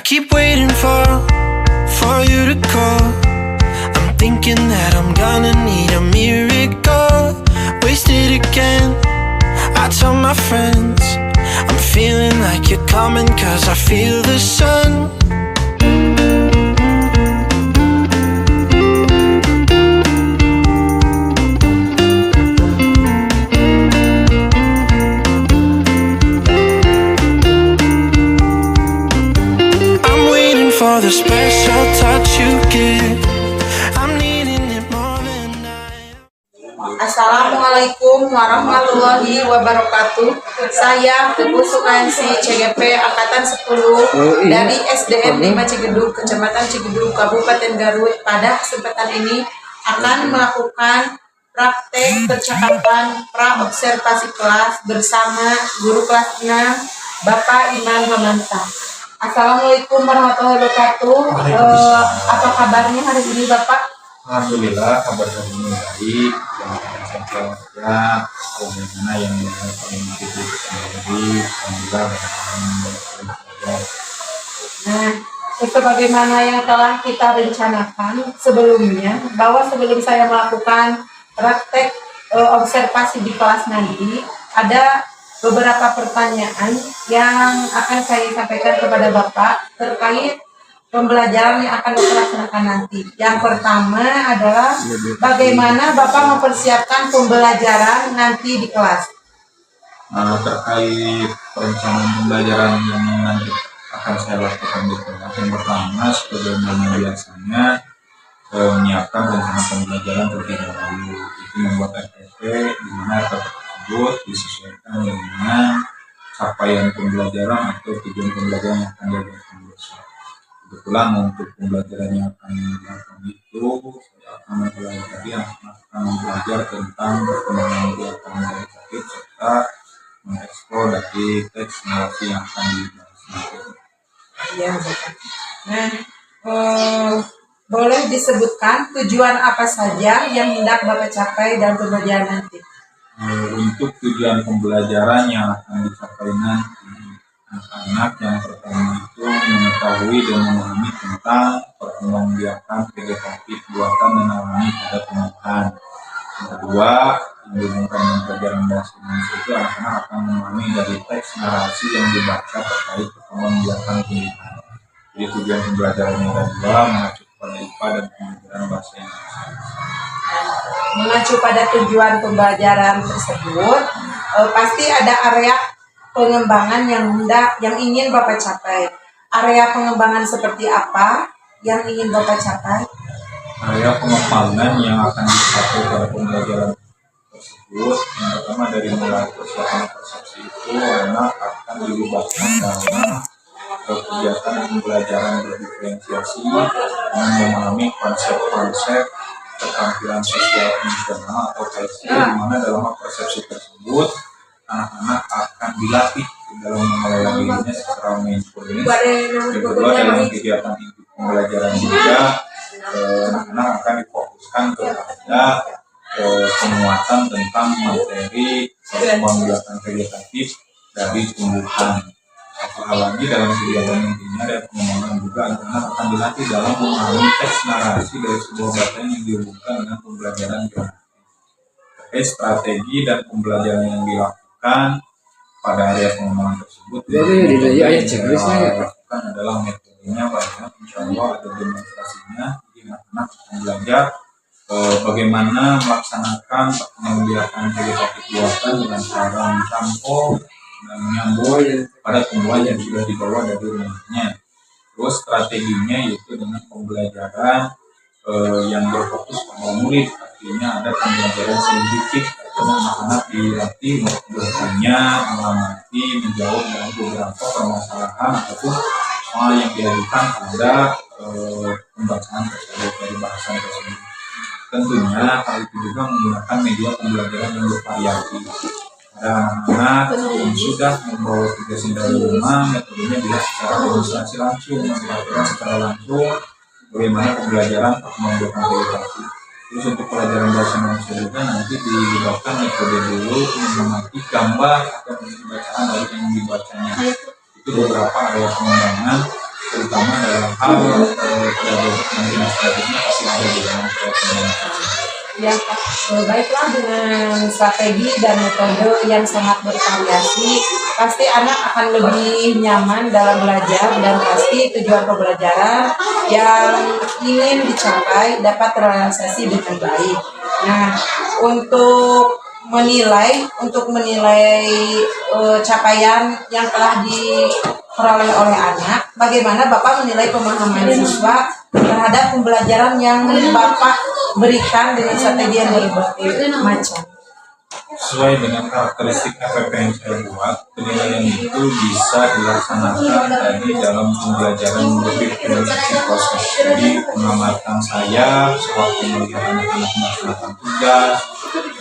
keep waiting for you to call. I'm thinking that I'm gonna need a miracle. Wasted again, I tell my friends I'm feeling like you're coming, cause I feel the sun. For the special touch you give, I'm needing it more than I. Assalamualaikum warahmatullahi wabarakatuh. Saya Teguh Sukansi CGP Angkatan 10 dari SDN 5 Cigedug, Kecamatan Cigedug, Kabupaten Garut. Pada kesempatan ini akan melakukan praktek percakapan pra-observasi kelas bersama guru kelas 6 Bapak Iman Hamanta. Assalamualaikum warahmatullahi wabarakatuh. Apa kabarnya hari ini Bapak? Alhamdulillah, kabar hari ini baik. Yang saja bagaimana yang paling kita sendiri, alhamdulillah. Nah, sebagaimana yang telah kita rencanakan sebelumnya, bahwa sebelum saya melakukan praktek observasi di kelas nanti, ada beberapa pertanyaan yang akan saya sampaikan kepada Bapak terkait pembelajaran yang akan kita laksanakan nanti. Yang pertama adalah bagaimana Bapak mempersiapkan pembelajaran nanti di kelas. Terkait perencanaan pembelajaran yang nanti akan saya lakukan di kelas, yang pertama sebagaimana biasanya menyiapkan rencana pembelajaran terlebih dahulu. Itu membuat RPP di mana RPP tersebut disesuaikan dengan capaian pembelajaran atau tujuan pembelajaran yang akan dilakukan besok. Kebetulan untuk pembelajaran yang akan dilakukan itu saya akan belajar tentang perkembangan kegiatan kualitatif serta mengeksplor dari teks narasi yang akan dibahas nanti. Ya, nah, boleh disebutkan tujuan apa saja yang hendak Bapak capai dalam pembelajaran nanti? Untuk tujuan pembelajaran yang akan dicapai nanti, anak-anak yang pertama itu mengetahui dan memahami tentang perkembangbiakan vegetatif buatan dan alami pada tumbuhan. Yang kedua, yang dihubungkan dengan pelajaran bahasa Indonesia itu anak-anak akan memahami dari teks narasi yang dibaca terkait perkembangbiakan tumbuhan. Jadi tujuan pembelajaran yang kedua mengacu pada IPA dan pembelajaran bahasa Indonesia. Mengacu pada tujuan pembelajaran tersebut, pasti ada area pengembangan yang ingin Bapak capai. Area pengembangan seperti apa yang ingin Bapak capai? Area pengembangan yang akan dicapai pada pembelajaran tersebut, yang pertama dari mulai persiapan persepsi itu anak akan dilibatkan dalam kegiatan pembelajaran berdiferensiasi dengan memahami konsep-konsep keterampilan sosial emosional atau KSI, di mana dalam persepsi tersebut anak-anak akan dilatih dalam mengelola dirinya secara mindfulness. Kedua, dalam kegiatan inti pembelajaran juga anak-anak akan difokuskan kepada penguatan tentang materi pembelajaran vegetatif dari tumbuhan. Satu hal lagi dalam kegiatan intinya ada pengembangan juga anak-anak akan dilatih dalam memahami teks narasi dari sebuah bacaan yang dihubungkan dengan pembelajaran geometri. Strategi dan pembelajaran yang dilakukan pada area pengembangan tersebut dilakukan adalah metodenya banyak, insya Allah ada demonstrasinya. Jadi anak-anak akan belajar bagaimana melaksanakan pembelajaran vegetatif buatan dengan cara mencampur dan menyambung pada tumbuhan yang sudah dibawa dari rumahnya. Terus strateginya yaitu dengan pembelajaran yang berfokus pada murid, artinya ada pembelajaran saintifik, anak-anak dilatih untuk bertanya, mengamati, menjawab dengan beberapa permasalahan ataupun soal yang diajukan pada pembacaan tersebut dari bahasan tersebut. Tentunya hal itu juga menggunakan media pembelajaran yang bervariasi. Ada anak-anak yang sudah membawa tugas dari rumah, metodenya bisa secara demonstrasi langsung, mempelajari secara langsung bagaimana pembelajaran perkembangan vegetatif. Terus untuk pelajaran bahasa Indonesia juga nanti dilibatkan metode dulu mengamati gambar atau bacaan dari yang dibacanya. Itu beberapa area pengembangan terutama dalam hal pedagogik dan administratifnya pasti ada di dalam program. Ya, Pak. Baiklah, dengan strategi dan metode yang sangat bervariasi, pasti anak akan lebih nyaman dalam belajar dan pasti tujuan pembelajaran yang ingin dicapai dapat terrealisasi dengan baik. Nah, untuk menilai capaian yang telah diperoleh oleh anak, bagaimana Bapak menilai pemahaman siswa terhadap pembelajaran yang Bapak berikan dengan strategi yang berbagai macam? Sesuai dengan karakteristik FPP yang saya buat, penilaian itu bisa dilaksanakan tadi dalam pembelajaran lebih dari proses. Jadi pengamatan saya sewaktu melihat anak-anak melaksanakan tugas,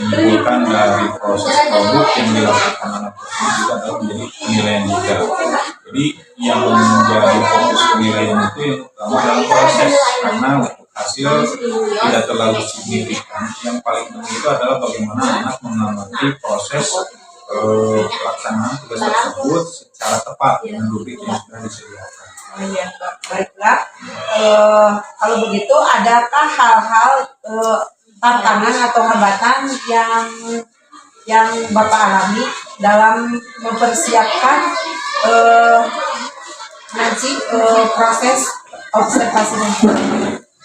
menyimpulkan dari proses produk yang dilakukan anak tersebut juga dapat menjadi penilaian juga. Jadi yang menjadi fokus penilaian itu yang utama dalam proses, karena hasil tidak terlalu signifikan. Yang paling penting itu adalah bagaimana anak mengamati proses pelaksanaan tugas tersebut secara tepat dengan rubrik yang sudah disediakan. Ya, baiklah. Kalau begitu, adakah hal-hal tantangan atau hambatan yang Bapak alami dalam mempersiapkan nanti proses observasi dan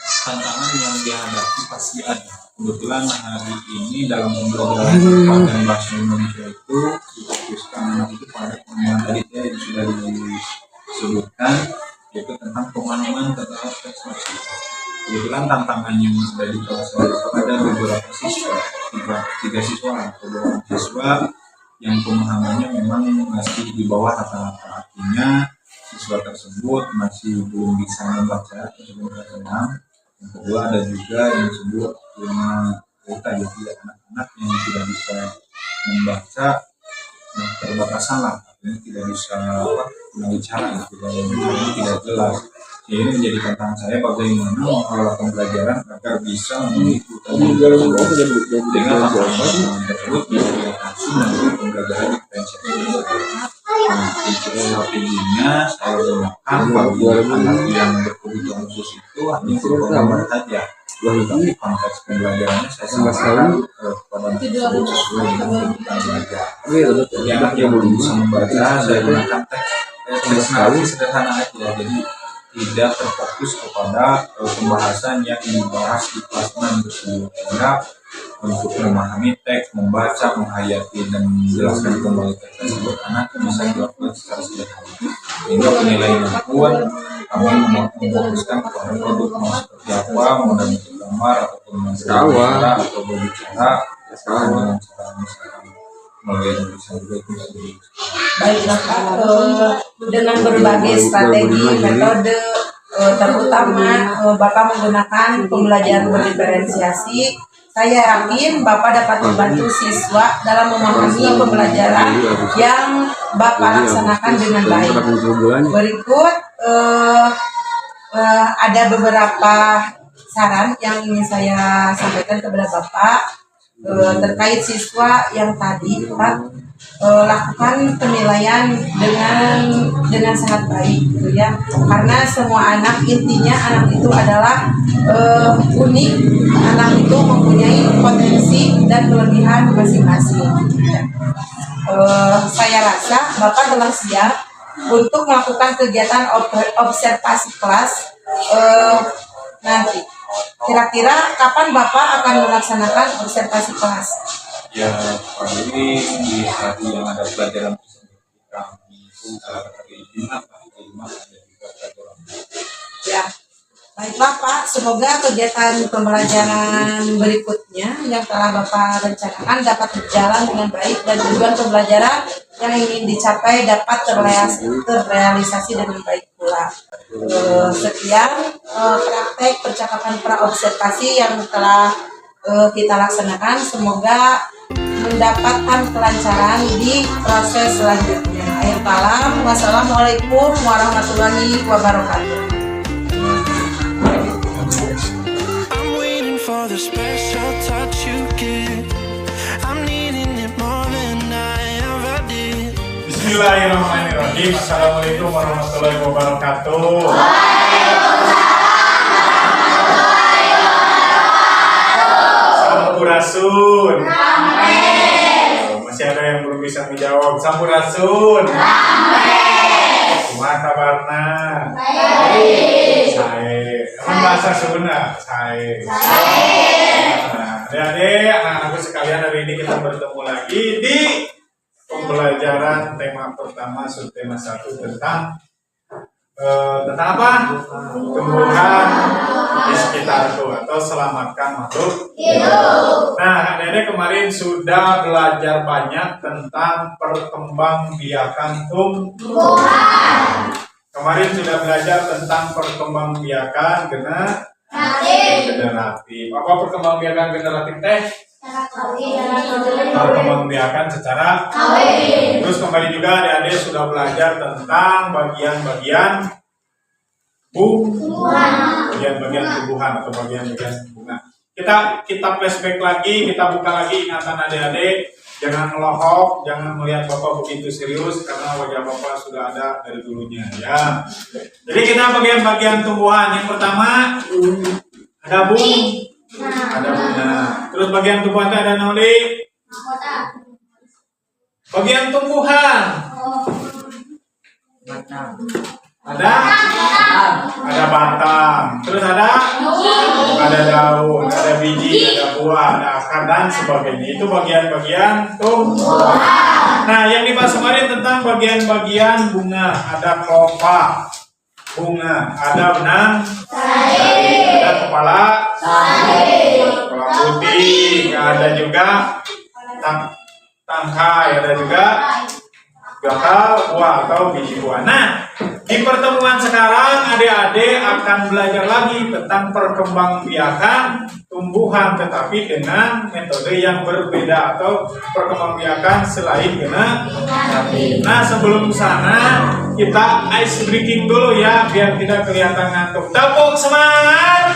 tantangan yang dihadapi pasti ada. Kebetulan hari ini dalam pembelajaran dan bahasa Indonesia itu difokuskan anak itu pada pemahaman tadi yang sudah disebutkan, yaitu tentang pemahaman terhadap teks maksimal. Kebetulan tantangan yang ada di kelas itu ada beberapa siswa, tiga siswa atau dua siswa yang pemahamannya memang masih di bawah rata-rata, artinya siswa tersebut masih belum bisa membaca sebelum kelas 6. Yang kedua ada juga yang disebut dengan yaitu anak-anak yang tidak bisa membaca, yang terbatasan lah, artinya tidak bisa berbicara, tidak jelas. Jadi ini menjadi tantangan saya bagaimana mengelola pembelajaran agar bisa mengikuti dengan tantangan tersebut yang langsung melalui pembelajaran diferensiasi. Nah, strateginya saya gunakan bagi anak yang berkebutuhan khusus itu hanya programmer saja. Tapi konteks pembelajarannya saya sampaikan kepada anak tersebut sesuai dengan kebutuhan belajar. Jadi anak yang belum bisa membaca saya gunakan teks narasi sederhana aja. Jadi tidak terfokus kepada pembahasan yang dibahas di kelas 6 tersebut. Sehingga untuk memahami teks, membaca, menghayati, dan menjelaskan kembali teks tersebut, anak bisa dilakukan secara sederhana. Sehingga penilaian pun kami memfokuskan kepada produk mau seperti apa, mau dari gambar ataupun berbicara atau berbicara dengan cara misalkan melalui tulisan juga itu sendiri. Baiklah Pak, dengan berbagai strategi, metode, terutama Bapak menggunakan pembelajaran berdiferensiasi, saya yakin Bapak dapat membantu siswa dalam memahami pembelajaran yang Bapak laksanakan dengan baik. Berikut ada beberapa saran yang ingin saya sampaikan kepada Bapak terkait siswa yang tadi, Pak. Lakukan penilaian dengan sangat baik, gitu ya, karena semua anak, intinya anak itu adalah unik, anak itu mempunyai potensi dan kelebihan masing-masing. Saya rasa Bapak telah siap untuk melakukan kegiatan observasi kelas nanti. Kira-kira kapan Bapak akan melaksanakan observasi kelas? Ya, paling di hari yang ada pelajaran tersebut kami itu hari Jumat ada juga pelajaran. Ya, baiklah Pak. Semoga kegiatan pembelajaran berikutnya yang telah Bapak rencanakan dapat berjalan dengan baik dan tujuan pembelajaran yang ingin dicapai dapat terrealisasi dengan baik pula. Sekian praktek percakapan praobservasi yang telah kita laksanakan. Semoga mendapatkan kelancaran di proses selanjutnya. Akhir kalam, wassalamualaikum warahmatullahi wabarakatuh. I'm waiting for the special touch you give. I'm needing it more than I ever did. Bismillahirrahmanirrahim. Assalamualaikum warahmatullahi wabarakatuh. Sampurasun. Masih ada yang belum bisa menjawab. Sampurasun. Kumaha kabarna? Sae. Emang bahasa Sunda? Sae. Nah, adik-adik, anak-anakku sekalian, hari ini kita bertemu lagi di pembelajaran tema pertama subtema 1 tentang apa? Tumbuhan di sekitarku atau selamatkan makhluk hidup. Nah, adik-adik kemarin sudah belajar banyak tentang perkembangbiakan tumbuhan. Kemarin sudah belajar tentang perkembangbiakan generatif. Apa perkembangbiakan generatif teh? Perkembangbiakan secara kawin. Terus kembali juga adik-adik sudah belajar tentang bagian-bagian bagian-bagian tumbuhan atau bagian-bagian bunga. Kita flashback lagi, kita buka lagi ingatan adik-adik. Jangan melohok, jangan melihat Bapak begitu serius karena wajah Bapak sudah ada dari dulunya ya. Jadi kita bagian-bagian tumbuhan. Yang pertama ada bunga. Terus bagian tumbuhan itu ada noli. Bagian tumbuhan. Ada batang. Terus ada daun, ada biji, ada buah, ada akar dan sebagainya. Itu bagian-bagian tumbuhan. Nah, yang dibahas kemarin tentang bagian-bagian bunga. Ada kelopak bunga, ada benang, ada kepala putih, ada juga tangkai, ada juga bakal buah atau biji buah. Nah, di pertemuan sekarang adik-adik akan belajar lagi tentang perkembangbiakan tumbuhan tetapi dengan metode yang berbeda atau perkembangbiakan selain generatif. Nah, sebelum sana kita ice breaking dulu ya biar tidak kelihatan ngantuk. Tepuk semangat.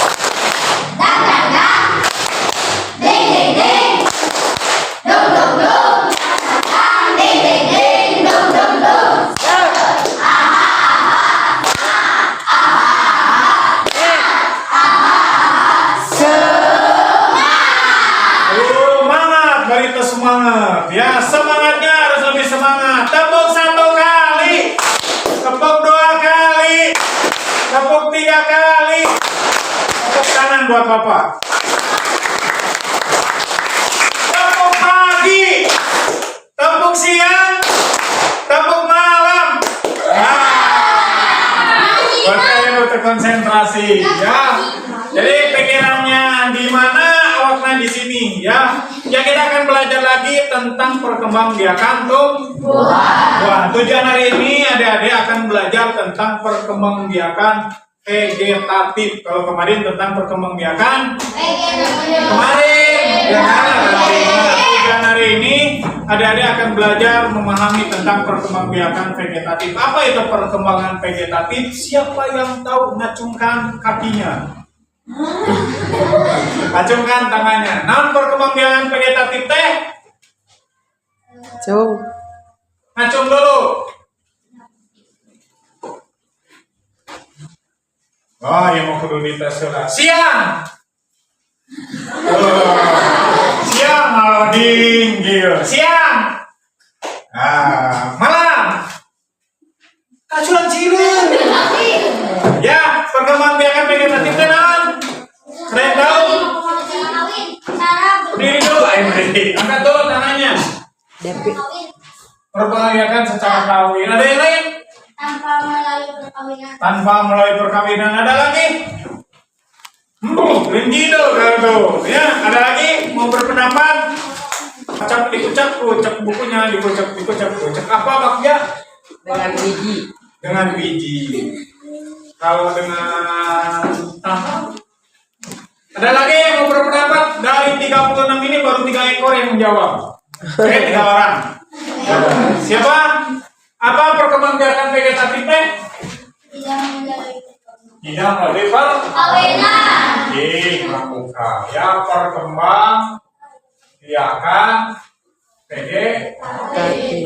Semangat ya, semangatnya harus lebih semangat. Tepuk 1 kali, tepuk 2 kali, tepuk 3 kali, tepuk kanan buat Bapak. Tepuk pagi, tepuk siang, tepuk malam. Buat kalian yang terkonsentrasi ya. Jadi pikirannya di mana, awaknya di sini ya. Ya, kita akan belajar lagi tentang perkembangbiakan tumbuhan. Tujuan hari ini adik-adik akan belajar tentang perkembangbiakan vegetatif. Kalau kemarin tentang perkembangbiakan kemarin ya kan. Tujuan hari ini adik-adik akan belajar memahami tentang perkembangbiakan vegetatif. Apa itu perkembangan vegetatif? Siapa yang tahu? Ngacungkan kakinya. Acungkan tangannya. Naon perkembangbiakan vegetatif teh? Acung dulu. Oh, yang mau kudu dites sudah. Siang. Siang loading gitu. Siang. Malam. Kacuan cilik. Ya, perkembangbiakan vegetatif teh naon? Kalian tahu? Berdiri dulu, ayo berdiri. Angkat dulu tangannya. Perkembangbiakan secara kawin. Ada yang lain? Tanpa melalui perkawinan. Ada lagi? Rinci tuh. Ya, ada lagi? Mau berpendapat? Dikucap bukunya, dikucap. Apa baknya? Dengan biji. Kalau dengan tanah. Ada lagi yang mau berpendapat? Dari 36 ini baru 3 ekor yang menjawab. 3 orang. Siapa? Apa perkembangbiakan vegetatif teh? Tidak melalui perkawinan. Ya, perkembangbiakan vegetatif.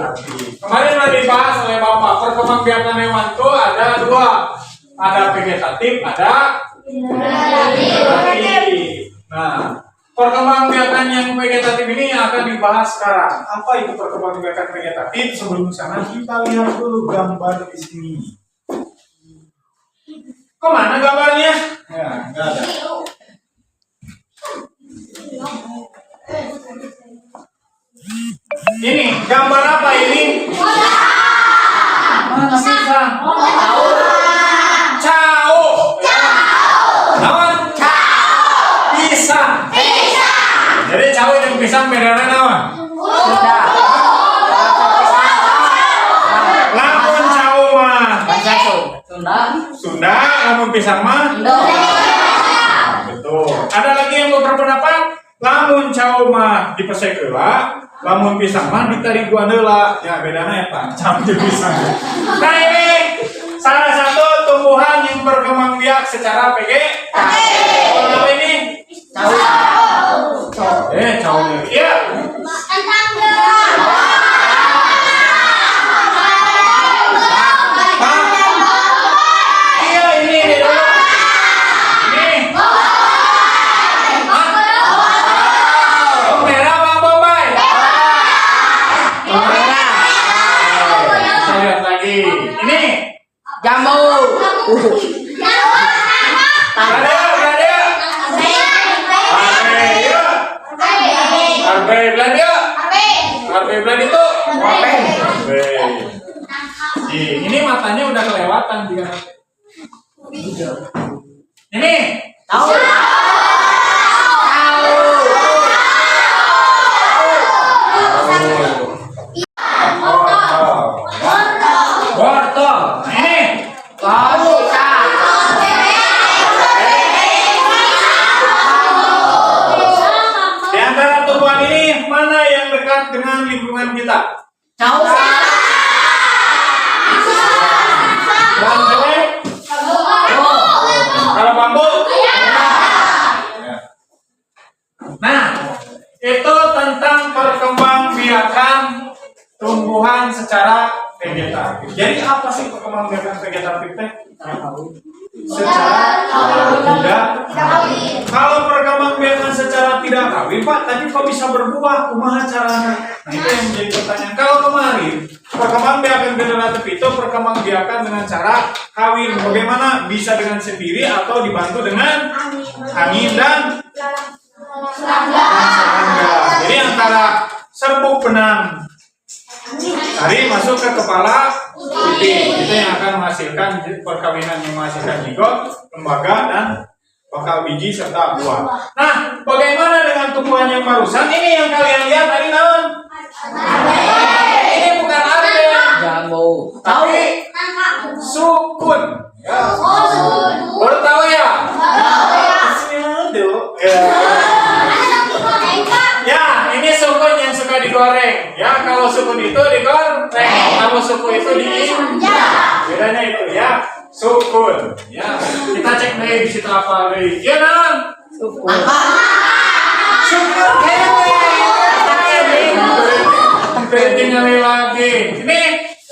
Kemarin sudah dibahas oleh Bapak, perkembangbiakan hewan itu ada dua, ada vegetatif, ada vegetatif. Nah, perkembangbiakan yang vegetatif ini akan dibahas sekarang. Apa itu perkembangbiakan vegetatif? Sebelum sana kita lihat dulu gambar di sini. Kemana gambarnya? Ya, nggak ada. Ini gambar apa ini? Mana pisang? Cau. Naon? Pisang. Jadi cau yang pisang bedana naon? Lamun cau mah Sunda, lamun pisang mah betul. Ada lagi yang berpendapat lamun cau mah dipesek heula, lamun pisang mah ditariguan heula. Ya bedana eta cau jeung pisang. Nah ini salah satu tumbuhan yang berkembang biak secara vegetatif. Apa ini? Cau. Cau. Iya. Ini matanya udah kelewatan dia. Ini tahu. Wortel. Ini tahu. Di antara tumbuhan ini mana yang dekat dengan lingkungan kita? Tahu. Kalau bambu. Nah, itu tentang perkembangbiakan tumbuhan secara vegetatif. Jadi apa sih perkembangbiakan vegetatif teh? Secara tidak. Kalau perkembangbiakan secara tidak kawin, Pak, tadi kok bisa berbuah? Kumaha caranya? Nah, itu yang menjadi pertanyaan. Kalau kemarin perkembangbiakan generatif itu perkembangbiakan dengan cara kawin. Bagaimana? Bisa dengan sendiri atau dibantu dengan angin dan serangga. Jadi antara serbuk benang tari masuk ke kepala putih, itu yang akan menghasilkan perkawinan yang menghasilkan zigot, lembaga, dan bakal biji serta buah. Nah, bagaimana dengan tumbuhan yang barusan? Ini yang kalian lihat tadi naon? Ini bukan arbe, tapi sukun. Ya. Baru tahu ya? Ya, ini sukun yang suka digoreng. Ya, kalau sukun itu digoreng, kalau suku itu diinjak. Bedanya itu ya, sukun. Ya, kita cek deh di situ apa deh. Ya, non. Sukun. Sukun kewe. Tinggal lagi. Ini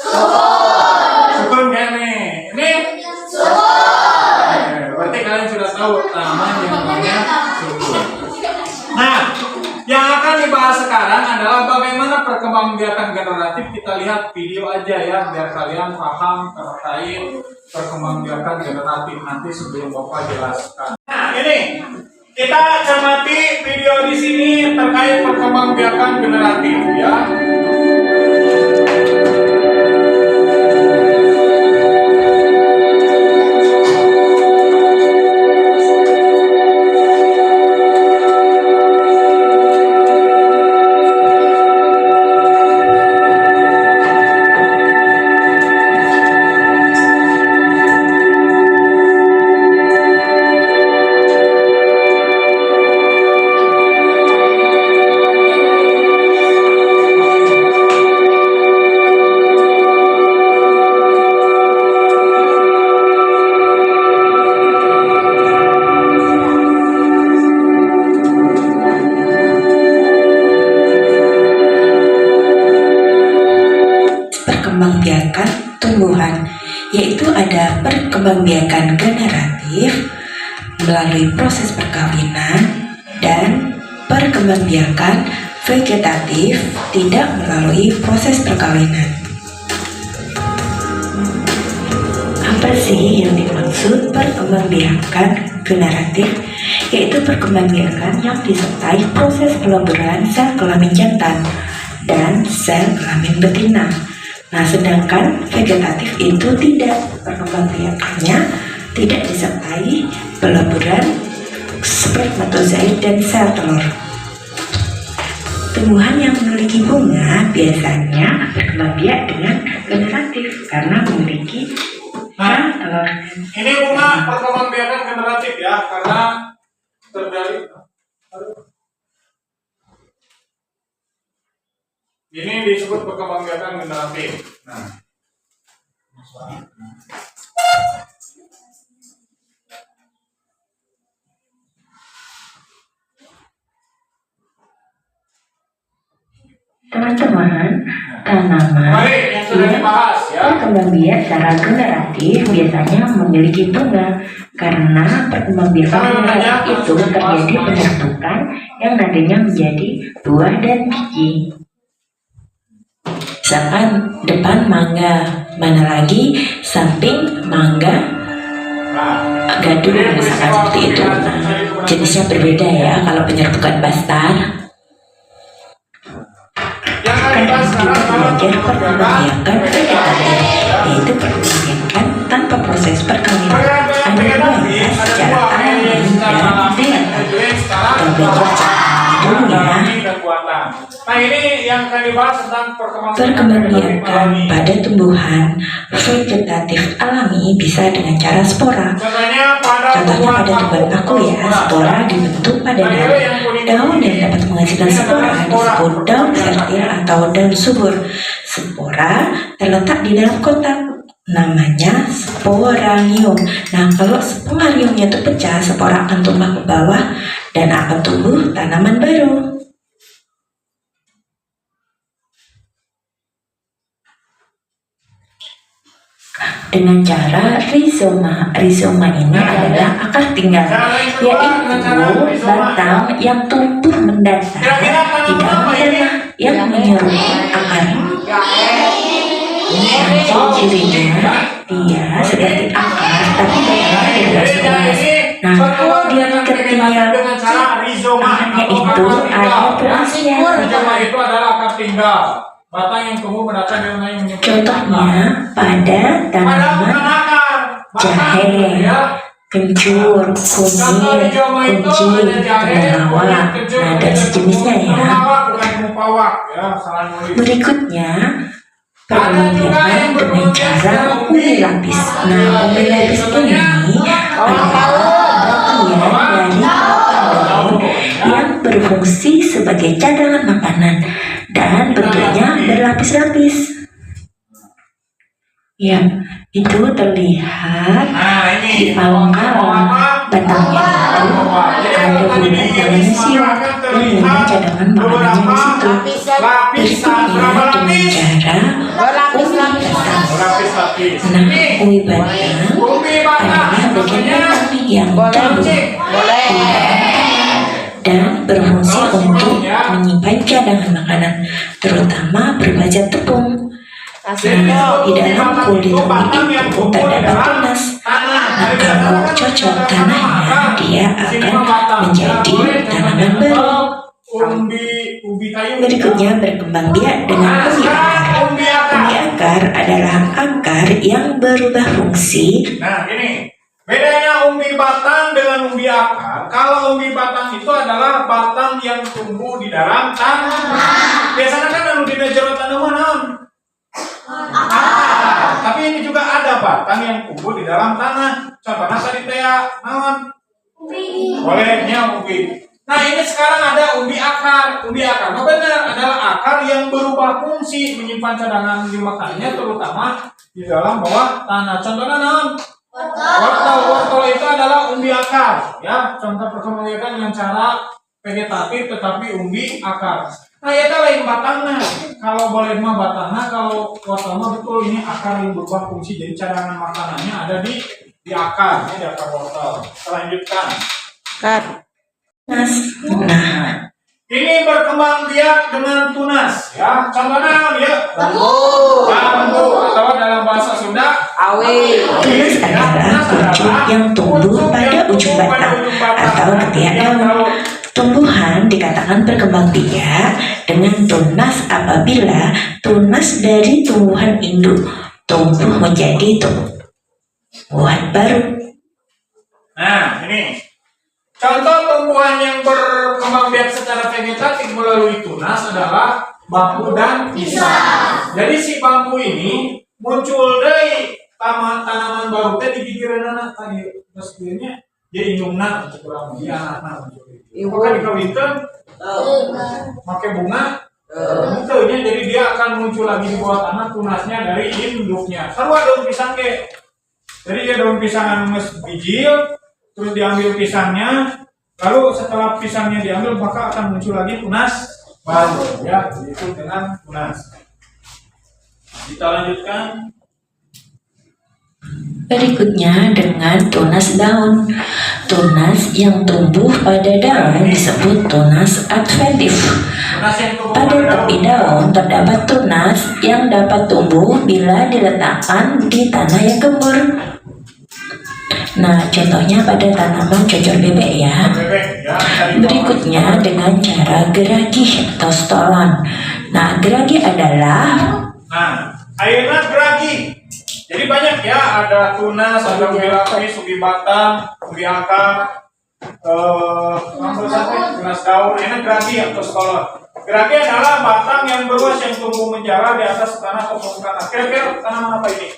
sukun kewe. Ini berarti kalian sudah tahu namanya sukun. Nah, yang akan dibahas sekarang adalah bagaimana perkembangbiakan generatif. Kita lihat video aja ya, biar kalian paham terkait perkembangbiakan generatif nanti sebelum Bapak jelaskan. Nah, ini kita cermati video di sini terkait perkembangbiakan generatif ya. perkembangbiakan generatif melalui proses perkawinan dan perkembangbiakan vegetatif tidak melalui proses perkawinan. Apa sih yang dimaksud perkembangbiakan generatif? Yaitu perkembangbiakan yang disertai proses peleburan sel kelamin jantan dan sel kelamin betina. Nah, sedangkan vegetatif itu tidak, perkembangbiakannya tidak disertai peleburan spermatozoid dan sel telur. Tumbuhan yang memiliki bunga biasanya berkembangbiak dengan generatif karena memiliki sel telur. Ini bunga perkembangbiakan generatif ya, karena terjadi. Ini disebut perkembangbiakan generatif. Nah, Teman-teman, tanaman baik, yang sudah dibahas ya. perkembangbiak secara generatif biasanya memiliki bunga karena perkembangbiakan generatif itu terjadi penyerbukan yang nantinya menjadi buah dan biji. Misalkan depan mangga, mana lagi samping mangga, gadung, misalkan seperti itu. Nah, jenisnya berbeda ya kalau penyerbukan bastar. Kita juga belajar perkembangbiakan vegetatif, yaitu perkembangbiakan tanpa proses perkawinan. Ada dua ya, secara alami dan vegetatif. Kita belajar dulu ya. Nah, ini yang akan dibahas tentang Perkembangbiakan pada tumbuhan vegetatif alami bisa dengan cara spora. Contohnya pada Contohnya pada tumbuhan paku ya, spora dibentuk pada daun dan dapat menghasilkan spora disebut daun fertil atau daun subur. Spora terletak di dalam kotak, namanya sporanium. Nah, kalau sporaniumnya itu pecah, spora akan tumpah ke bawah dan akan tumbuh tanaman baru. Dengan cara rizoma. Rizoma ini adalah akar tinggal, yaitu batang yang tumbuh mendatar di dalam tanah yang menyerupai akar. Nah, ciri-cirinya dia seperti akar tapi batangnya tidak luas. Nah, kemudian ketinggian akarnya itu ada berasnya. Rizoma itu adalah akar tinggal. Batang yang tumbuh mendatar di tanah yang menyerupai. Contohnya pada tanaman jahe, kencur, kunyit, kuncing, temulawak, nah dan sejenisnya ya. Berikutnya perkembangbiakan dengan cara umi lapis. Nah, umi lapis ini adalah bagian dari daun yang berfungsi sebagai cadangan makanan dan bentuknya berlapis-lapis. Ya, itu terlihat di palung-palung. Batangnya itu ada bulat magnesium dan banyak cadangan makanannya di situ. Berikutnya dengan cara umi batang. Nah, umi batang adalah bagian batang yang dalam dan berfungsi untuk menyimpan cadangan makanan, terutama berupa tepung. Nah, di dalam kulit umi itu terdapat tunas. Nah, kalau cocok tanahnya, dia akan menjadi tanaman baru. Berikutnya berkembangbiak dengan umbi akar. Umbi akar adalah akar yang berubah fungsi. Nah, ini bedanya umbi batang dengan umbi akar. Kalau umbi batang itu adalah batang yang tumbuh di dalam tanah. Biasanya kan anu di jero tanaman. Tapi ini juga ada batang yang tumbuh di dalam tanah. Contohnya tadi teh naon? Bolehnya umbi. Nah, ini sekarang ada umbi akar. Umbi akar, nah benar adalah akar yang berubah fungsi menyimpan cadangan di makannya, terutama di dalam bawah tanah. Contohnya naon? Wortel. Wortel itu adalah umbi akar. Ya, contoh perkembangbiakan dengan cara vegetatif tetapi umbi akar. Nah, itu lain batangnya. Kalau boleh mah batangnya, kalau wortel mah betul ini akar yang berubah fungsi jadi cadangan makanannya ada di di akar, di akar wortel. Selanjutkan. Kat. Tunas. Nah, Ini berkembang biak dengan tunas, ya. Contohnya dia Bambu. bambu atau dalam bahasa Sunda Awe. tunas adalah ujung yang tumbuh pada ujung batang atau ketiak daun. Tumbuhan dikatakan berkembang biak dengan tunas apabila tunas dari tumbuhan induk tumbuh menjadi tumbuhan baru. Nah, ini contoh tumbuhan yang berkembang biak secara vegetatif melalui tunas adalah bambu dan pisang. Jadi si bambu ini muncul dari tanaman baru teh di gigiran anak tadi mestinya dia indungna untuk kurang dia anak maka dikawinkan pakai bunga bentuknya jadi dia akan muncul lagi di bawah tanah tunasnya dari induknya. Sarua daun pisang ke. Jadi dia daun pisang anu geus bijil terus diambil pisangnya, lalu setelah pisangnya diambil maka akan muncul lagi tunas baru, ya, itu dengan tunas. Kita lanjutkan. Berikutnya dengan tunas daun. Tunas yang tumbuh pada daun disebut tunas adventif. Tunas yang tumbuh Pada pada tepi daun terdapat tunas yang dapat tumbuh bila diletakkan di tanah yang gembur. Nah, contohnya pada tanaman cocor bebek ya. bebek, ya. Dari Berikutnya dengan cara geragi atau stolan. Nah, geragi adalah Nah, ayeuna geragi. Jadi banyak ya, ada tunas, ada ubi lapis, ubi batang, ubi akar, tunas daun, ini geragi atau sekolot. Geragi adalah batang yang berluas yang tumbuh menjalar di atas tanah atau permukaan. Kira-kira tanaman apa ini?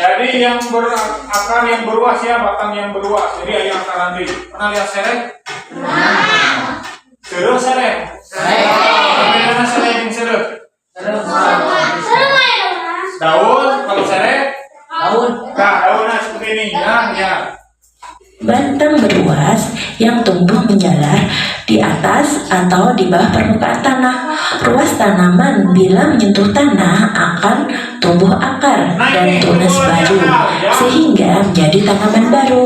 Jadi yang berakar yang berluas ya, batang yang berluas. Jadi ayam akar nanti. Pernah lihat serek? Serek serek. Bagaimana serek yang serek? Daun, kalau serek? Daun. Nah, daunnya seperti ini ya. batang berluas yang tumbuh menjalar di atas atau di bawah permukaan tanah. Ruas tanaman bila menyentuh tanah akan tumbuh akar dan tunas baru sehingga menjadi tanaman baru.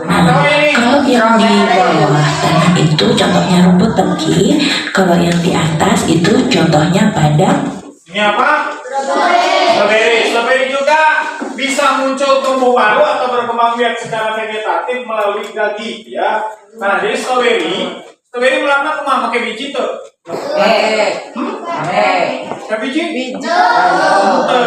Nah, kalau yang di bawah tanah itu contohnya rumput teki, kalau yang di atas itu contohnya padang. Ini apa? Strawberry. Strawberry juga bisa muncul tumbuh baru atau berkembang biak secara vegetatif melalui geragi ya. Nah, jadi strawberry melana kemana pakai biji tuh? Pakai biji?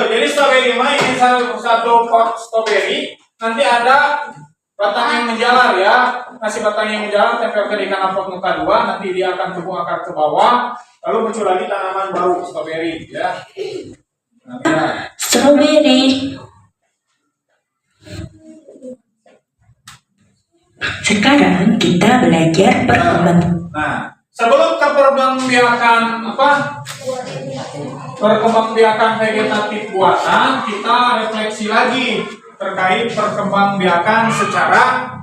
Jadi strawberry mah ini satu pot strawberry nanti ada batang yang menjalar ya. Nasi batang yang menjalar tempelkan di kanan pot muka 2, nanti dia akan tumbuh akar ke bawah, lalu muncul lagi tanaman baru strawberry ya. Nah, Strawberry. Sekarang kita belajar perkembangan. Nah, sebelum ke perkembangbiakan perkembangbiakan vegetatif buatan, kita refleksi lagi terkait perkembangbiakan secara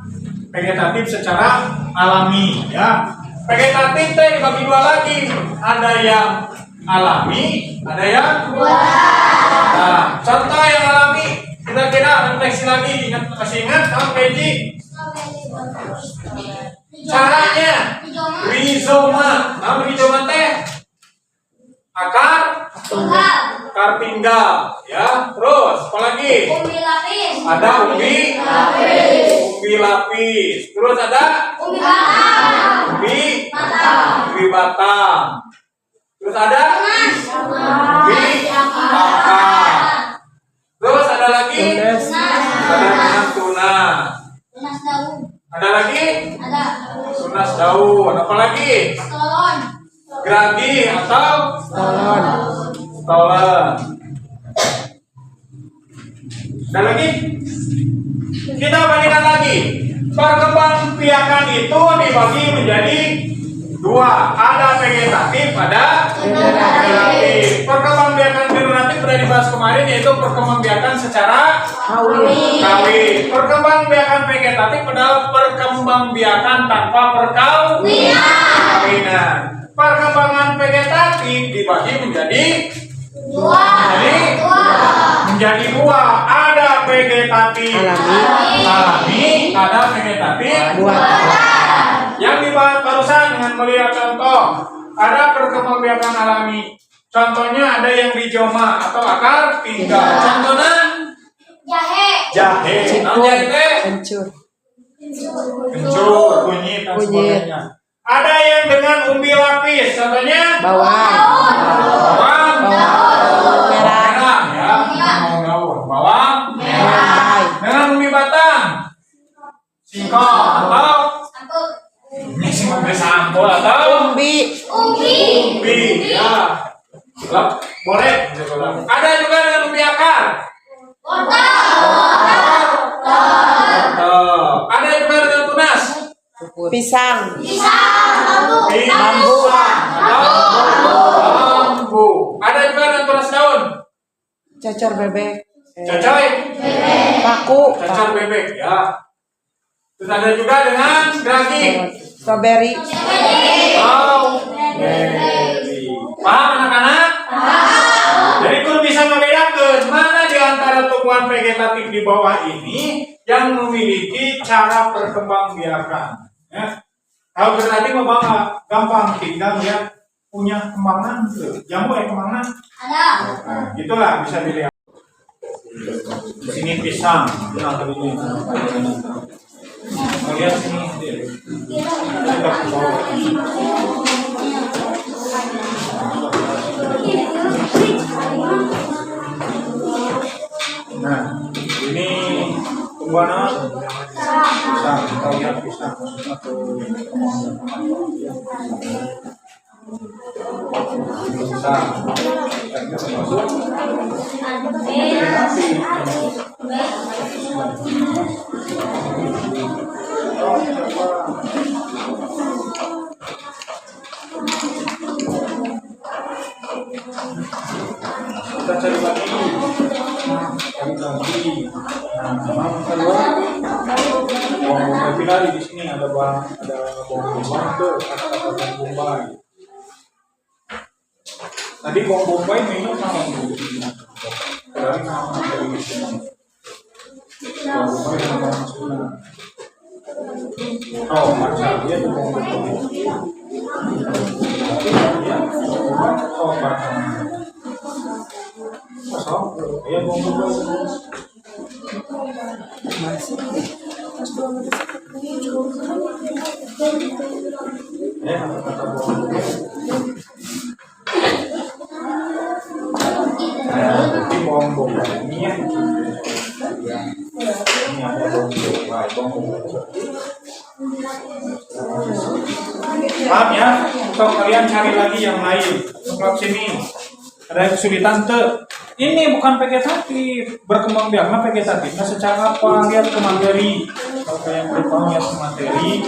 vegetatif secara alami ya. Vegetatif teh dibagi dua lagi, ada yang alami, ada yang buatan. Nah, contoh yang alami kita refleksi lagi, masih ingat kalau Peji? Caranya rizoma. Nah, rizoma teh akar tinggal ya. Terus apalagi? Ada umbi lapis. Terus ada umbi batang. Terus ada umbi akar. Terus ada lagi? Ada tunas. Ada lagi? Tunas daun. Apa lagi? Geragi atau stolen. Ada lagi? Kita bandingkan lagi. Perkembangbiakan itu dibagi menjadi dua. Ada vegetatif, ada generatif. Perkembangbiakan generatif sudah dibahas kemarin, yaitu perkembangbiakan secara kawin. Perkembangbiakan vegetatif adalah perkembangbiakan tanpa perkawinan. Perkembangan vegetatif dibagi menjadi Jadi menjadi dua. Ada vegetatif alami, ada vegetatif buatan. Yang dibahas barusan dengan melihat contoh, ada perkembangbiakan alami. Contohnya ada yang rijoma atau akar tinggal. Contohnya jahe. Kencur. Kencur, kunyit dan sebagainya. Ada yang dengan umbi lapis. Contohnya bawang merah ya, bawang merah. Dengan umbi batang, singkong atau ini singkong sampul atau umbi ya. Boleh. Ada juga dengan umbi akar. Ada juga dengan tunas. Pisang. Bambu. Ada juga dengan tunas daun. Cocor bebek. Cocoy. Paku. Cocor bebek ya. Terus ada juga dengan geragi. Strawberry. Paham anak-anak? Jadi kudu bisa membedakan mana di antara tumbuhan vegetatif di bawah ini yang memiliki cara perkembangbiakan. Ya. Kalau vegetatif mah gampang, tinggal ya punya kembangan tuh. Jambu kembangan. Ada. Nah, gitulah bisa dilihat. Di sini pisang. Nah, ini. Lihat sini. Kita ke bawah. Nah, ini tumbuhan pisang. Kita lihat pisang. Kita cari lagi. Bawang bombay di sini ada bawang bombay tuh, kata-kata bawang bombay. Tadi bawang bombay minum sama dari nama dari sini. Bawang bombay dengan bawang Sunda. Oh, macam dia tuh bawang bombay. Ya, oh macam. Masuk, ya bawang bombay. Ya, kata-kata bawang bombay. Ini bawang bombay ini ya. Ini ada bawang bombay. Maaf ya, untuk kalian cari lagi yang lain. Sebelah sini ada kesulitan tuh. Ini bukan vegetatif, berkembang biaknya vegetatif. Nah, secara apa? Lihat ke materi. Kalau kalian berkembang lihat ke materi,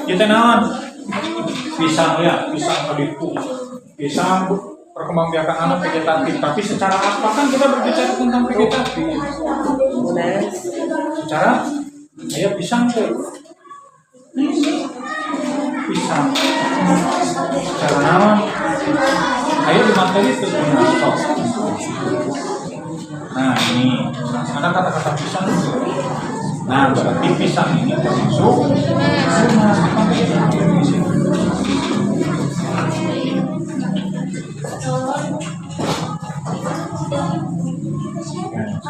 kita naon? Pisang ya, pisang kedipu. Pisang perkembangbiakan anak vegetatif, tapi secara apa kan kita berbicara tentang vegetatif? Secara, ya pisang tuh, pisang. Secara nama, ayo di materi itu stop. Nah ini, ada kata-kata pisang. Nah berarti pisang ini termasuk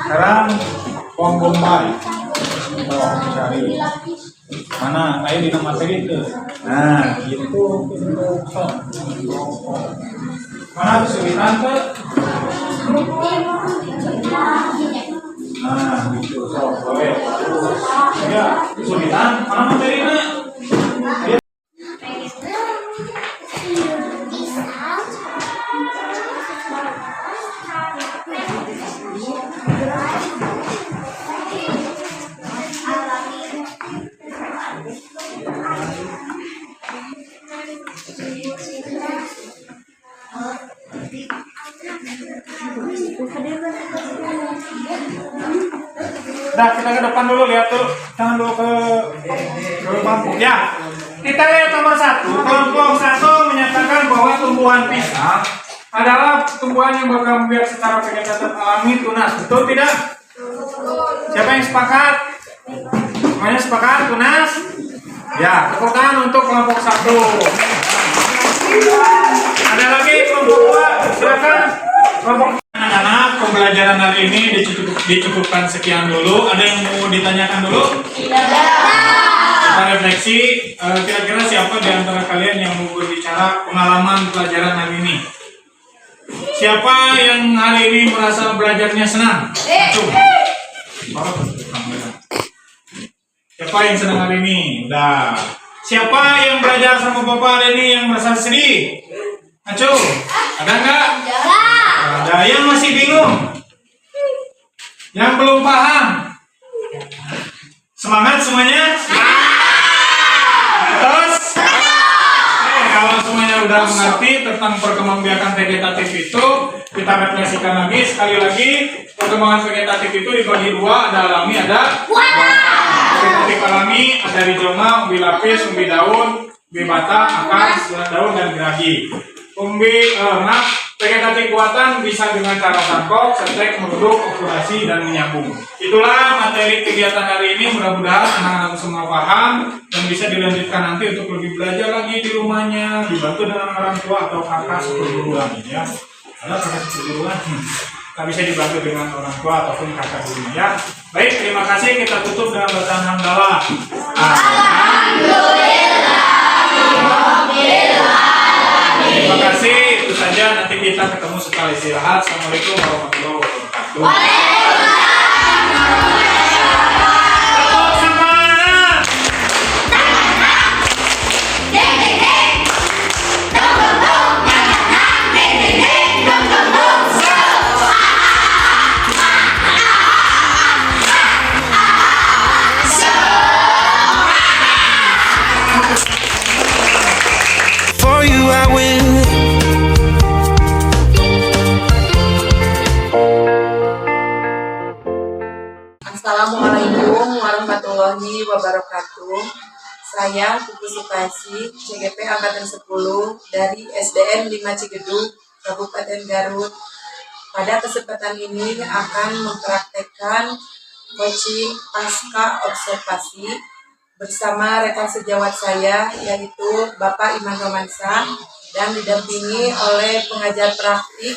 sekarang bawang bombay. Oh, cari mana? Ayo di materi itu. Nah, itu. Mana kesulitan tuh? Nah, gitu. So, boleh. Ya, kesulitan. Mana materinya? Nah, kita ke depan dulu, lihat tuh. Jangan dulu ke bangku. Ya, kita lihat nomor 1. Kelompok 1 menyatakan bahwa tumbuhan pisang adalah tumbuhan yang berkembang biak secara vegetatif alami tunas. Betul tidak? Siapa yang sepakat? Semuanya sepakat tunas? Ya, tepuk tangan untuk kelompok 1. Ada lagi kelompok 2, silakan. Kelompok anak-anak, pembelajaran hari ini dicukupkan sekian dulu. Ada yang mau ditanyakan dulu? Tidak. Kita refleksi, kira-kira siapa di antara kalian yang mau berbicara pengalaman pelajaran hari ini? Siapa yang hari ini merasa belajarnya senang? Siapa yang senang hari ini? Udah. Siapa yang belajar sama Bapak hari ini yang merasa sedih? Acu, ada nggak? Ada. Yang masih bingung? Yang belum paham? Semangat semuanya? Terus? Kalau semuanya udah mengerti tentang perkembangbiakan vegetatif itu, kita refleksikan lagi sekali lagi. Perkembangan vegetatif itu dibagi dua, ada alami, ada vegetatif alami, ada rizoma, umbi lapis, umbi daun, umbi batang, akar, sebelah daun, dan geragi. Vegetatif buatan bisa dengan cara tangkok, setek, meruduk, okulasi, dan menyambung. Itulah materi kegiatan hari ini. Mudah-mudahan anak-anak semua paham dan bisa dilanjutkan nanti untuk lebih belajar lagi di rumahnya, dibantu dengan orang tua atau kakak seperguruan ya. Ada kakak seperguruan, tak bisa dibantu dengan orang tua ataupun kakak gurunya ya. Baik, terima kasih. Kita tutup dengan bacaan hamdalah. Terima kasih. Itu saja. Nanti kita ketemu setelah istirahat. Assalamualaikum warahmatullahi wabarakatuh. For you I will. Assalamualaikum warahmatullahi wabarakatuh. Saya Pupu Sukasi, CGP Angkatan 10 dari SDN 5 Cigedug, Kabupaten Garut. Pada kesempatan ini akan mempraktekkan coaching pasca observasi bersama rekan sejawat saya, yaitu Bapak Iman Romansa, dan didampingi oleh pengajar praktik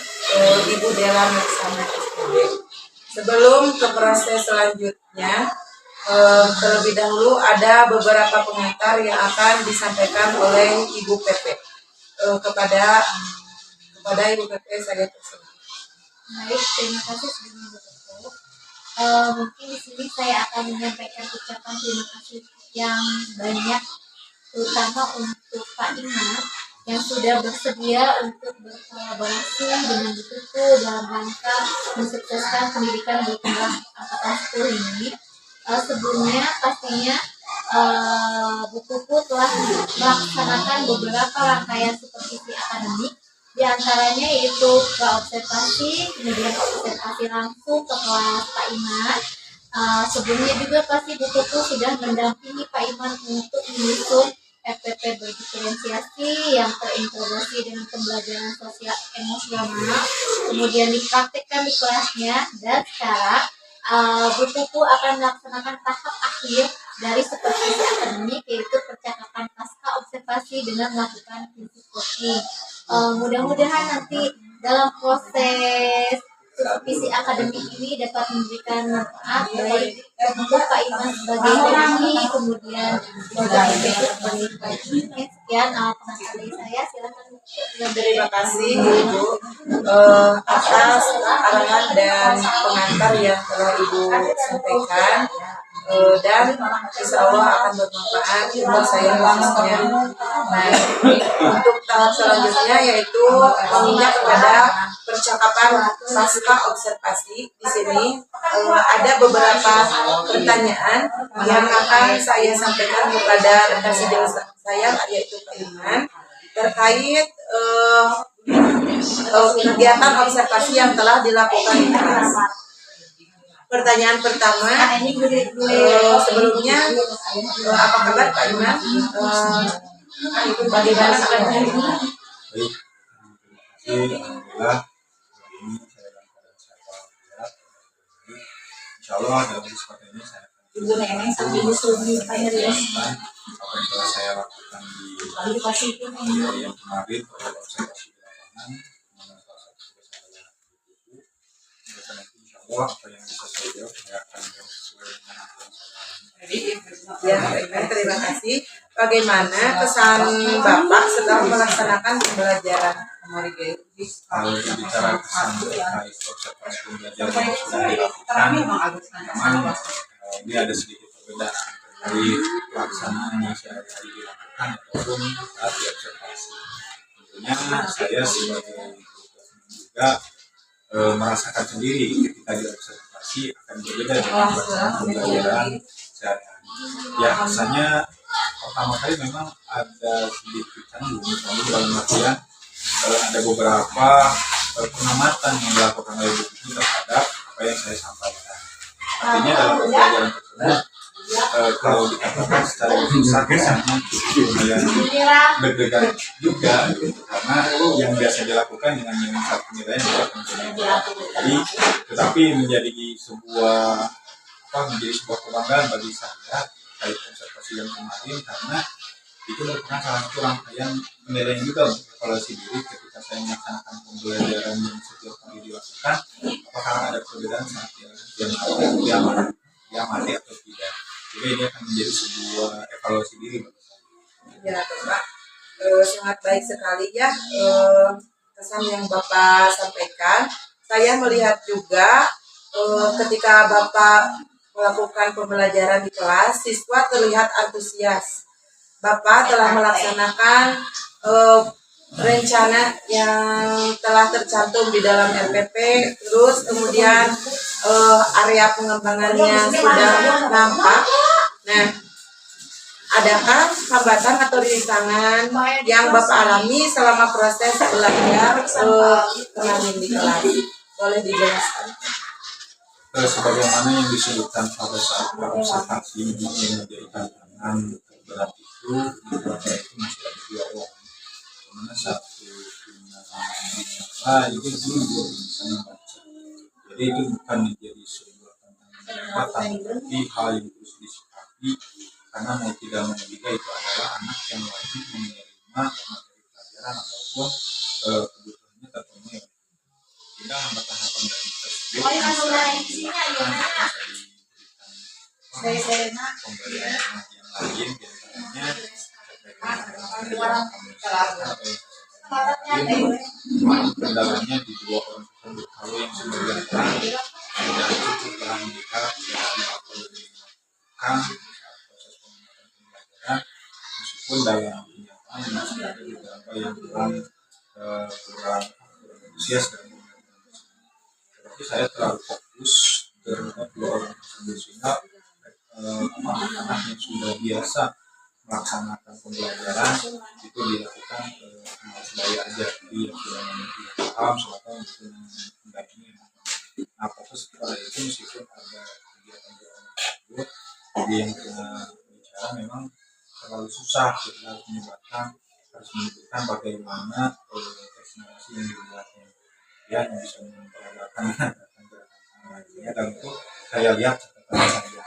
Ibu Dela Meksana SPB. Sebelum ke proses selanjutnya, terlebih dahulu ada beberapa pengantar yang akan disampaikan oleh Ibu PP. Kepada Ibu PP saya persilakan. Baik, terima kasih sudah mendukung. Mungkin di sini saya akan menyampaikan ucapan terima kasih yang banyak, terutama untuk Pak Iman yang sudah bersedia untuk berkolaborasi dengan Bu Pupu dalam rangka mensukseskan pendidikan berkelas angkatan 10 ini. Sebelumnya pastinya Bu Pupu telah melaksanakan beberapa rangkaian supervisi akademik, di antaranya yaitu observasi, kemudian observasi langsung ke kelas Pak Iman. Sebelumnya juga pasti Bu Pupu sudah mendampingi Pak Iman untuk menyusun FPP berdiferensiasi yang terintegrasi dengan pembelajaran sosial emosional, kemudian dipraktikkan di kelasnya, dan sekarang Bu Pupu akan melaksanakan tahap akhir dari supervisi akademik, yaitu percakapan pasca observasi dengan melakukan prinsip coaching. Mudah-mudahan nanti dalam proses supervisi akademik ini dapat memberikan manfaat baik untuk Pak Iman sebagai pendamping, kemudian juga untuk berbagai. Sekian pengantar dari saya, silakan. Terima kasih Ibu atas arahan dan pengantar yang telah Ibu sampaikan, dan insya Allah akan bermanfaat untuk saya khususnya. Nah, untuk tahap selanjutnya yaitu menginjak kepada percakapan pasca observasi. Di sini ada beberapa pertanyaan yang akan saya sampaikan kepada rekan sejawat saya, yaitu Pak Iman, terkait kegiatan observasi yang telah dilakukan di kelas. Pertanyaan pertama, sebelumnya apa kabar Pak Iman? Bagaimana kabarnya? alhamdulillah ini saya dalam keadaan sehat walafiat. Insya Allah dalam kesempatan ini saya akan Ibu nenek sambil disuruh air ya. melakukan apa yang telah saya lakukan di Lalu kasih itu hari yang kemarin pada observasi di lapangan dengan salah satu tugas saya ibu. Oleh karena itu insya Allah apa yang bisa saya jawab saya akan jawab sesuai dengan apa yang saya alami. Ya, baiklah, terima kasih. Bagaimana kesan Bapak setelah melaksanakan pembelajaran Kalau berbicara kesan terkait observasi pembelajaran yang sudah dilakukan, memang ini ada sedikit perbedaan terkait pelaksanaan yang sehari-hari dilakukan ataupun saat diobservasi. Tentunya saya sebagai juga merasakan sendiri ketika diobservasi akan berbeda dengan pelaksanaan pembelajaran sehari-hari. Ya, kesannya pertama kali memang ada sedikit canggung, dalam artian ada beberapa pengamatan yang dilakukan oleh Bu Guru terhadap apa yang saya sampaikan. Artinya dalam pembelajaran tersebut kalau dikatakan secara susah kesannya lumayan deg-degan juga gitu. Karena yang biasa dilakukan dengan yang satu penilaian juga berbeda. Jadi tetapi menjadi sebuah kebanggaan bagi saya terkait observasi yang kemarin, karena itu merupakan salah satu rangkaian penilaian juga untuk evaluasi diri ketika saya melaksanakan pembelajaran yang setiap kali dilakukan, apakah ada perbedaan saat diamati atau tidak. Jadi ini akan menjadi sebuah evaluasi diri bagi saya. Ya, Bapak, sangat baik sekali ya kesan yang Bapak sampaikan. Saya melihat juga ketika Bapak melakukan pembelajaran di kelas, siswa terlihat antusias. Bapak telah melaksanakan rencana yang telah tercantum di dalam RPP, terus kemudian area pengembangannya sudah nampak. Nah, adakah hambatan atau rintangan yang Bapak alami selama proses belajar kemarin di kelas? Boleh dijelaskan? Sebagaimana yang disebutkan pada saat observasi yang menjadi tantangan terberat itu masih ada dua orang, dimana satu bicara itu belum bisa membaca. Jadi itu bukan menjadi sebuah tantangan, tapi hal yang harus disikapi, karena mau tidak mau juga itu adalah anak yang wajib menerima materi pelajaran ataupun kebutuhannya terpenuhi. Sehingga hambatan-hambatan dari tersebut pembelajaran yang lain diantaranya kendalanya di dua orang tersebut. Kalau yang sebagian sudah cukup dalam melihat dari apa yang dilakukan proses pembelajaran, meskipun dalam kenyataan masih ada beberapa yang kurang antusias dan tapi saya terlalu fokus terhadap dua orang tersebut, sehingga anak-anak yang sudah biasa melaksanakan pembelajaran itu dilakukan sedaya aja, jadi yang sudah paham silakan tidak ini. Nah, fokus pada itu meskipun ada kegiatan tersebut, jadi yang kita bicara memang terlalu susah, kita harus menunjukkan bagaimana presentasi yang dibuatnya yang bisa memperagakan gerakan-gerakan. Dan itu saya lihat catatan saya.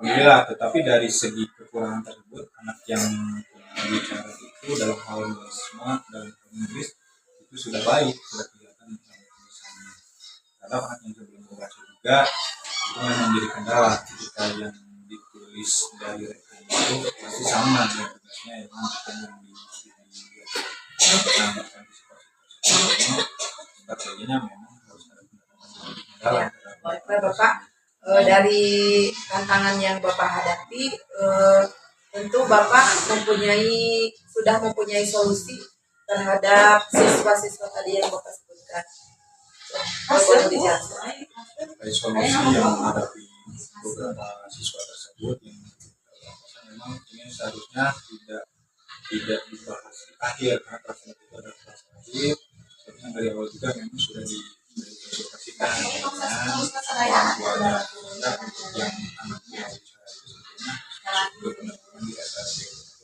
Alhamdulillah, tetapi dari segi kekurangan tersebut, anak yang bicara itu dalam hal semua dalam Inggris itu sudah baik, sudah kelihatan tulisannya. Karena anak yang sebelum membaca juga itu memang menjadi kendala ketika yang ditulis dari rekan itu pasti sama dengan tugasnya yang strateginya memang harus ada kendala. Baiklah Bapak, dari tantangan yang Bapak hadapi, tentu Bapak sudah mempunyai solusi terhadap siswa-siswa tadi yang Bapak sebutkan. Boleh dijelaskan? Solusi yang menghadapi beberapa siswa tersebut yang memang ini seharusnya tidak dibahas di akhir, karena kelas itu adalah kelas akhir. Sebenarnya dari awal juga memang sudah dikonsultasikan dengan orang tuanya yang anaknya bicara itu sebetulnya benar-benar di SRC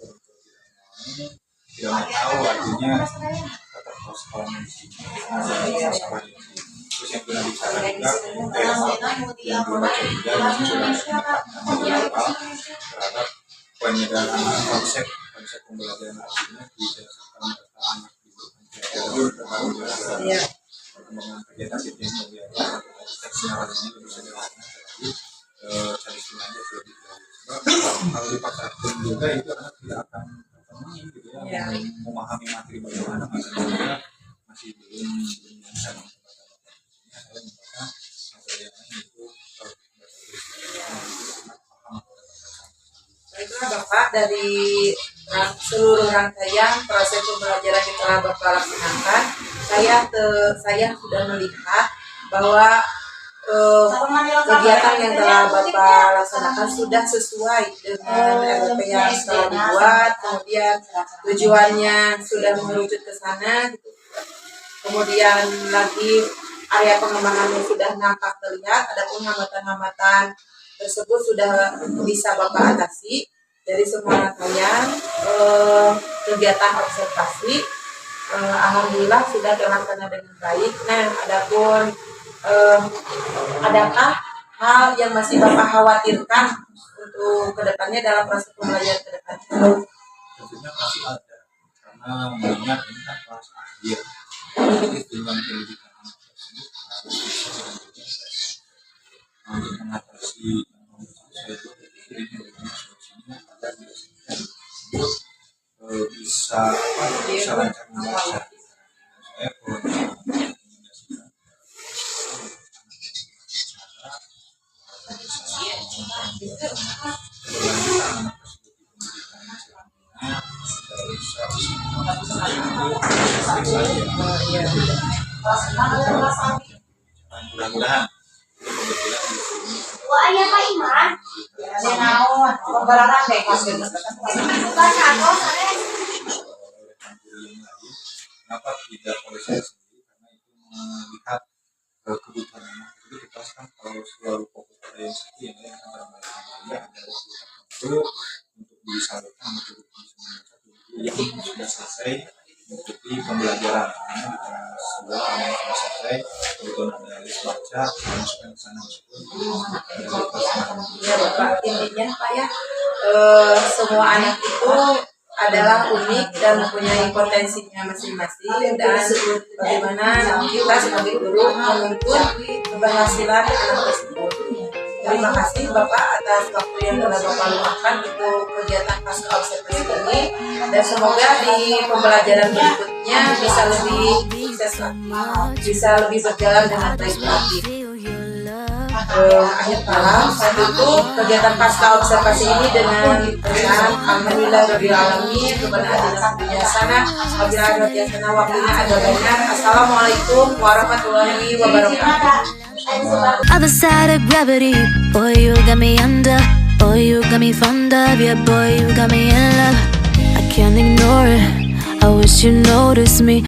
orang tua tidak mau tahu, artinya tetap postpone di sini. masalah ini. Terus yang pernah bicara juga yang dibaca juga yang sudah mendapatkan terhadap penyedaran konsep pembelajaran artinya berdasarkan data anak di perkembangan kegiatan yang kegiatan teks narasinya lebih sederhana tapi cari istilahnya lebih jauh. Sebab kalau dipaksakan juga itu anak tidak akan gitu ya, memahami materi bagaimana maksudnya masih belum bisa. Saya membaca materi yang lain itu Baiklah Bapak, dari seluruh rangkaian proses pembelajaran yang telah Bapak laksanakan, saya sudah melihat bahwa kegiatan yang telah Bapak laksanakan sudah sesuai dengan RPP yang telah dibuat, kemudian tujuannya sudah merucut ke sana, gitu. Kemudian lagi area pengembangannya sudah nampak terlihat, adapun hambatan-hambatan tersebut sudah bisa Bapak atasi dari semua rangkaian kegiatan observasi. Alhamdulillah sudah terlaksana dengan baik. Nah, adapun adakah hal yang masih Bapak khawatirkan untuk kedepannya dalam proses pembelajaran kedepannya? Tentunya masih ada karena mengingat ini kan kelas akhir, jadi dengan pendidikan anak tersebut harus bisa untuk mengatasi saya berpikir ini bagaimana solusinya agar bisa lancar membaca. Saya kalau merekomendasikan mudah-mudahan kebetulan di sini Wah, iya Pak Iman. Pembelajaran deh kasih. kenapa tidak oleh saya sendiri karena itu melihat kebutuhan anak jadi kita kan kalau selalu fokus pada yang satu yang lain akan terbaikkan saja ada waktu tertentu untuk disalurkan untuk bisa membaca yang sudah selesai mengikuti pembelajaran karena di kelas 2 yang sudah selesai kebetulan ada list baca masukkan ke sana meskipun Ya Bapak, intinya Pak ya, semua anak itu adalah unik dan mempunyai potensinya masing-masing, dan bagaimana kita sebagai guru menuntut keberhasilan anak tersebut. Terima kasih Bapak atas waktu yang telah Bapak luangkan untuk kegiatan pasca observasi ini, dan semoga di pembelajaran berikutnya bisa lebih sukses lagi, bisa lebih berjalan dengan baik lagi. Akhir kalam, saya tutup kegiatan pasca observasi ini dengan pesan alhamdulillahirabbil alamin kepada adilah bijaksana wabil adiyasana waktunya ada banyak. Assalamualaikum warahmatullahi wabarakatuh. Other side of gravity, boy you got me under, boy you got me fond of, yeah boy you got me in love. I can't ignore it, I wish you noticed me.